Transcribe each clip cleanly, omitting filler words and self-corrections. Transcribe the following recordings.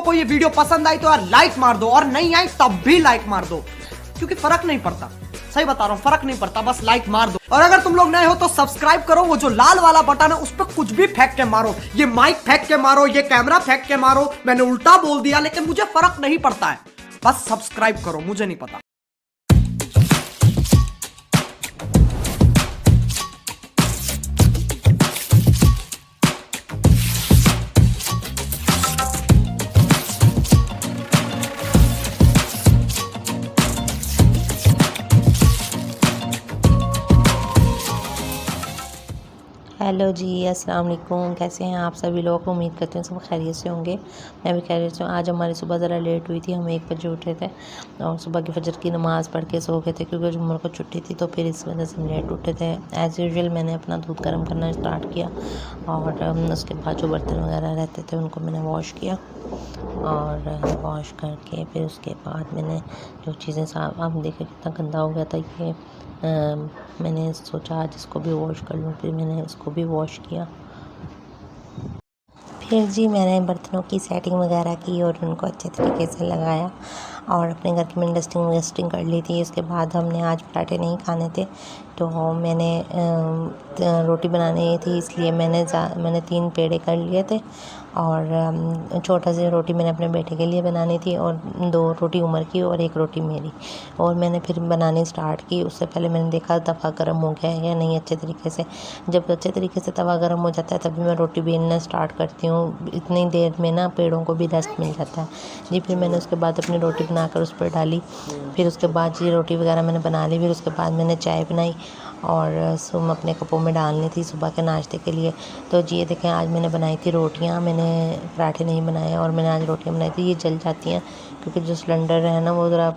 आपको ये वीडियो पसंद आई तो यार लाइक मार दो, और नहीं आई तब भी लाइक मार दो, क्योंकि फर्क नहीं पड़ता। सही बता रहा हूँ, फर्क नहीं पड़ता, बस लाइक मार दो। और अगर तुम लोग नए हो तो सब्सक्राइब करो, वो जो लाल वाला बटन है उस पर कुछ भी फेंक के मारो, ये माइक फेंक के मारो, ये कैमरा फेंक के मारो, मैंने उल्टा बोल दिया लेकिन मुझे फर्क नहीं पड़ता है, बस सब्सक्राइब करो, मुझे नहीं पता। हेलो जी, अस्सलाम वालेकुम। कैसे हैं आप सभी लोग? उम्मीद करते हैं सब खैरियत से होंगे। मैं भी खैरियत से हूँ। आज हमारी सुबह ज़रा लेट हुई थी, हम 1 बजे उठे थे और सुबह की फजर की नमाज़ पढ़ के सो गए थे, क्योंकि जुम्मर को छुट्टी थी, तो फिर इस वजह से हम लेट उठे थे। एज़ यूजुअल मैंने अपना दूध गर्म करना स्टार्ट किया और उसके बाद जो बर्तन वगैरह रहते थे उनको मैंने वॉश किया, और वॉश करके फिर उसके बाद मैंने जो चीज़ें साफ, आप देखें कितना गंदा हो गया था ये, मैंने सोचा आज इसको भी वॉश कर लूँ, फिर मैंने इसको भी वॉश किया। फिर जी मैंने बर्तनों की सेटिंग वगैरह की और उनको अच्छे तरीके से लगाया, और अपने घर की मैंने डस्टिंग वस्टिंग कर ली थी। उसके बाद हमने आज पराठे नहीं खाने थे, तो मैंने रोटी बनानी थी, इसलिए मैंने 3 पेड़े कर लिए थे, और छोटा सी रोटी मैंने अपने बेटे के लिए बनानी थी, और 2 रोटी उमर की और 1 रोटी मेरी, और मैंने फिर बनानी स्टार्ट की। उससे पहले मैंने देखा तवा गर्म हो गया है या नहीं अच्छे तरीके से। जब अच्छे तरीके से तवा गर्म हो जाता है तभी मैं रोटी बेलना स्टार्ट करती हूँ, इतनी देर में ना पेड़ों को भी रेस्ट मिल जाता है जी। फिर मैंने उसके बाद अपनी रोटी बनाकर उस पर डाली, फिर उसके बाद जी रोटी वगैरह मैंने बना ली। फिर उसके बाद मैंने चाय बनाई और सुबह अपने कपों में डालनी थी सुबह के नाश्ते के लिए। तो जी ये देखें, आज मैंने बनाई थी रोटियां, मैंने पराठे नहीं बनाए, और मैंने आज रोटियां बनाई थी। ये जल जाती हैं क्योंकि जो सिलेंडर है ना वो ज़रा,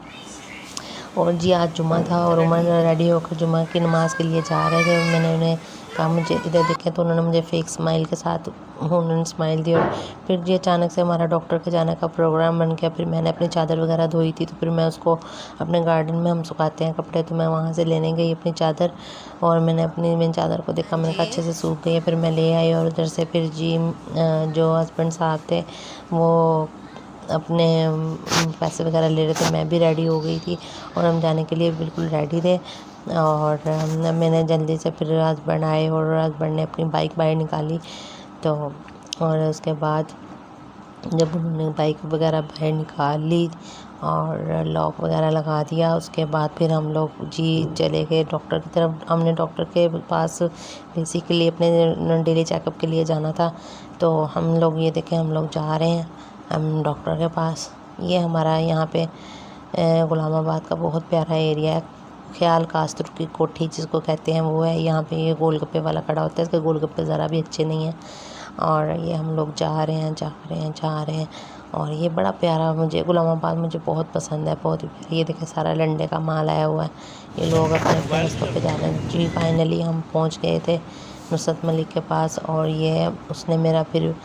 और जी आज जुम्मा था और उमर रेडी होकर जुम्मा की नमाज़ के लिए जा रहे थे, और मैंने उन्हें कहा मुझे इधर देखें, तो उन्होंने मुझे फेक स्माइल के साथ उन्होंने स्माइल दी। और फिर जी अचानक से हमारा डॉक्टर के जाने का प्रोग्राम बन गया। फिर मैंने अपनी चादर वगैरह धोई थी, तो फिर मैं उसको अपने गार्डन में हम सुखाते हैं कपड़े, तो मैं वहाँ से लेने गई अपनी चादर, और मैंने चादर को देखा, मैंने कहा अच्छे से सूख गई है। फिर मैं ले आई, और उधर से फिर जी जो हस्बैंड साहब थे वो अपने पैसे वगैरह ले रहे थे, मैं भी रेडी हो गई थी और हम जाने के लिए बिल्कुल रेडी थे। और मैंने जल्दी से, फिर हस्बैंड आए और हस्बैंड ने अपनी बाइक बाहर निकाली, तो और उसके बाद जब उन्होंने बाइक वगैरह बाहर निकाल ली और लॉक वगैरह लगा दिया, उसके बाद फिर हम लोग जी चले गए डॉक्टर की तरफ। हमने डॉक्टर के पास बेसिकली अपने डेली चेकअप के लिए जाना था, तो हम लोग ये देखें, हम लोग जा रहे हैं हम डॉक्टर के पास। ये हमारा यहाँ पे गुलामाबाद का बहुत प्यारा एरिया है, ख्याल कास्त्र की कोठी जिसको कहते हैं वो है। यहाँ पे ये गोलगप्पे वाला खड़ा होता है, इसके गोलगप्पे ज़रा भी अच्छे नहीं हैं। और ये हम लोग जा रहे हैं, और ये बड़ा प्यारा, मुझे गुलामाबाद मुझे बहुत पसंद है, बहुत ही प्यारा। ये देखें सारा लंडे का माल आया हुआ है, ये लोग अपने अपने रास्तों पे जा रहे हैं जी। फाइनली हम पहुँच गए थे नुसरत मलिक के पास, और ये उसने मेरा फिर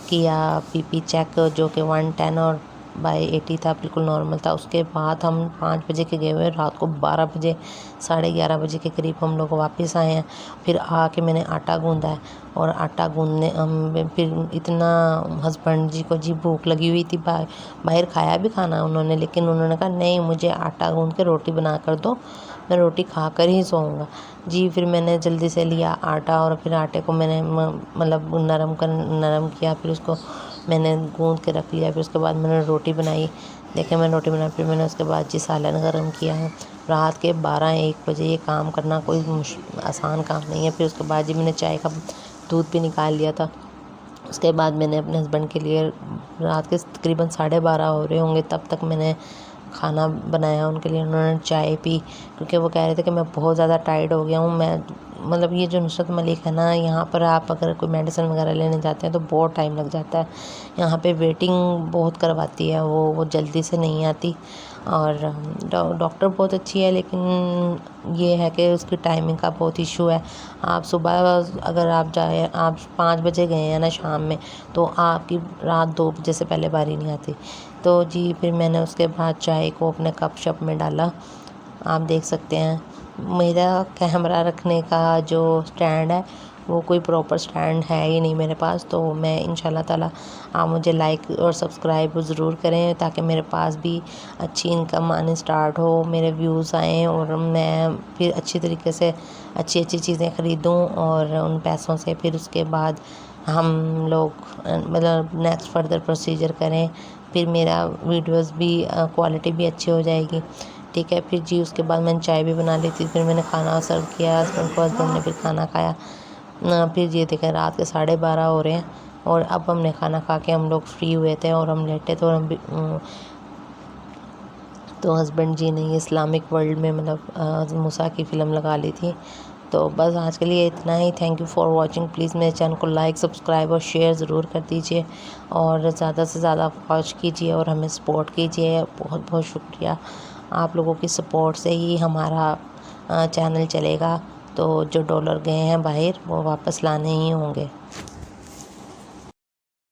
किया बीपी चेक, जो कि 110 और बाई 80 था, बिल्कुल नॉर्मल था। उसके बाद हम 5 बजे के गए हुए, रात को 12 बजे 11:30 के करीब हम लोग वापस आए हैं। फिर आके मैंने आटा गूँधा है, और आटा गूँधने फिर इतना हस्बैंड जी को जी भूख लगी हुई थी, बाहर खाया भी खाना उन्होंने, लेकिन उन्होंने कहा नहीं, मुझे आटा गूँध के रोटी बना कर दो, मैं रोटी खा कर ही सोऊंगा जी। फिर मैंने जल्दी से लिया आटा, और फिर आटे को मैंने मतलब नरम किया, फिर उसको मैंने गूँध के रख लिया। फिर उसके बाद मैंने रोटी बनाई, देखें मैंने रोटी बनाई। फिर मैंने उसके बाद जी सालन गर्म किया है। रात के 12-1 बजे ये काम करना कोई आसान काम नहीं है। फिर उसके बाद जी मैंने चाय का दूध भी निकाल लिया था। उसके बाद मैंने अपने हस्बैंड के लिए, रात के तकरीबन 12:30 हो रहे होंगे तब तक मैंने खाना बनाया उनके लिए। उन्होंने चाय पी, क्योंकि वो कह रहे थे कि मैं बहुत ज़्यादा टायर्ड हो गया हूँ। मैं मतलब ये जो नुसरत मलिक है ना, यहाँ पर आप अगर कोई मेडिसिन वगैरह लेने जाते हैं तो बहुत टाइम लग जाता है। यहाँ पे वेटिंग बहुत करवाती है, वो जल्दी से नहीं आती। और डॉक्टर बहुत अच्छी है, लेकिन ये है कि उसकी टाइमिंग का बहुत इशू है। आप सुबह अगर आप जाए, आप 5 बजे गए हैं ना शाम में, तो आपकी रात 2 बजे से पहले बारी नहीं आती। तो जी फिर मैंने उसके बाद चाय को अपने कप शप में डाला। आप देख सकते हैं मेरा कैमरा रखने का जो स्टैंड है वो कोई प्रॉपर स्टैंड है ही नहीं मेरे पास। तो मैं इंशाल्लाह ताला आप मुझे लाइक और सब्सक्राइब ज़रूर करें ताकि मेरे पास भी अच्छी इनकम आनी स्टार्ट हो, मेरे व्यूज़ आएँ और मैं फिर अच्छी तरीके से अच्छी अच्छी चीज़ें ख़रीदूँ और उन पैसों से फिर उसके बाद हम लोग मतलब नेक्स्ट फर्दर प्रोसीजर करें। फिर मेरा वीडियोस भी क्वालिटी भी अच्छी हो जाएगी। ठीक है, फिर जी उसके बाद मैंने चाय भी बना ली थी, फिर मैंने खाना सर्व किया हस्बैंड को, हस्बैंड ने फिर खाना खाया। फिर ये देखें रात के 12:30 हो रहे हैं और अब हमने खाना खा के हम लोग फ्री हुए थे और हम लेटे थे और हम भी तो हस्बैंड जी ने ये इस्लामिक वर्ल्ड में मतलब मूसा की फ़िल्म लगा ली थी। तो बस आज के लिए इतना ही। Thank you for watching. Please मेरे चैनल को लाइक सब्सक्राइब और शेयर ज़रूर कर दीजिए और ज़्यादा से ज़्यादा वॉच कीजिए और हमें सपोर्ट कीजिए। बहुत बहुत शुक्रिया, आप लोगों की सपोर्ट से ही हमारा चैनल चलेगा। तो जो डॉलर गए हैं बाहर वो वापस लाने ही होंगे।